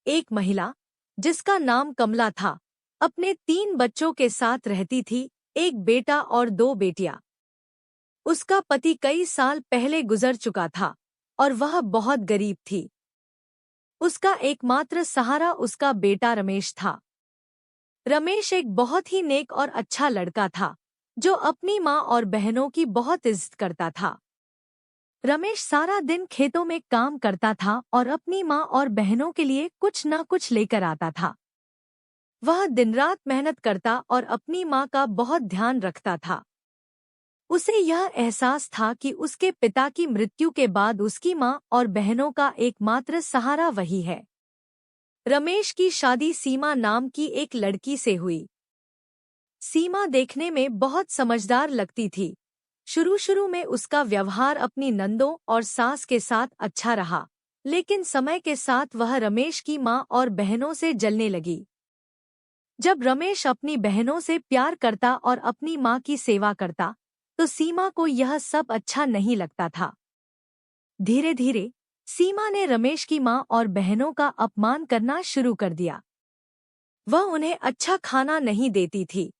एक महिला, जिसका नाम कमला था, अपने 3 बच्चों के साथ रहती थी, एक बेटा और 2 बेटियां। उसका पति कई साल पहले गुजर चुका था और वह बहुत गरीब थी। उसका एकमात्र सहारा उसका बेटा रमेश था। रमेश एक बहुत ही नेक और अच्छा लड़का था, जो अपनी माँ और बहनों की बहुत इज्जत करता था। रमेश सारा दिन खेतों में काम करता था और अपनी माँ और बहनों के लिए कुछ न कुछ लेकर आता था। वह दिन रात मेहनत करता और अपनी माँ का बहुत ध्यान रखता था। उसे यह एहसास था कि उसके पिता की मृत्यु के बाद उसकी माँ और बहनों का एकमात्र सहारा वही है। रमेश की शादी सीमा नाम की एक लड़की से हुई। सीमा देखने में बहुत समझदार लगती थी। शुरू में उसका व्यवहार अपनी नंदों और सास के साथ अच्छा रहा, लेकिन समय के साथ वह रमेश की माँ और बहनों से जलने लगी। जब रमेश अपनी बहनों से प्यार करता और अपनी माँ की सेवा करता, तो सीमा को यह सब अच्छा नहीं लगता था। धीरे धीरे सीमा ने रमेश की माँ और बहनों का अपमान करना शुरू कर दिया। वह उन्हें अच्छा खाना नहीं देती थी,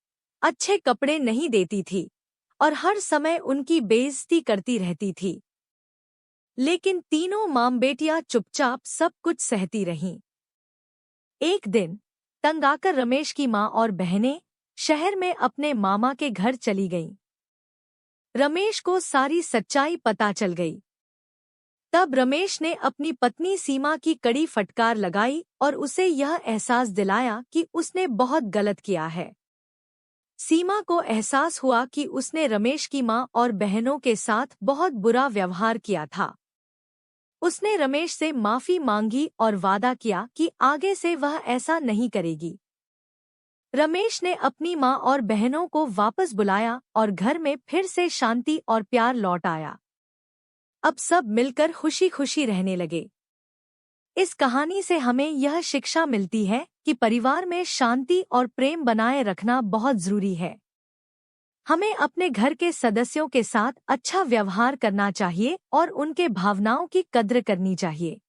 अच्छे कपड़े नहीं देती थी और हर समय उनकी बेइज्जती करती रहती थी। लेकिन तीनों मां बेटियां चुपचाप सब कुछ सहती रहीं। एक दिन तंग आकर रमेश की मां और बहनें शहर में अपने मामा के घर चली गईं। रमेश को सारी सच्चाई पता चल गई। तब रमेश ने अपनी पत्नी सीमा की कड़ी फटकार लगाई और उसे यह एहसास दिलाया कि उसने बहुत गलत किया है। सीमा को एहसास हुआ कि उसने रमेश की मां और बहनों के साथ बहुत बुरा व्यवहार किया था। उसने रमेश से माफी मांगी और वादा किया कि आगे से वह ऐसा नहीं करेगी। रमेश ने अपनी मां और बहनों को वापस बुलाया और घर में फिर से शांति और प्यार लौट आया। अब सब मिलकर खुशी खुशी रहने लगे। इस कहानी से हमें यह शिक्षा मिलती है कि परिवार में शांति और प्रेम बनाए रखना बहुत जरूरी है। हमें अपने घर के सदस्यों के साथ अच्छा व्यवहार करना चाहिए और उनके भावनाओं की कद्र करनी चाहिए।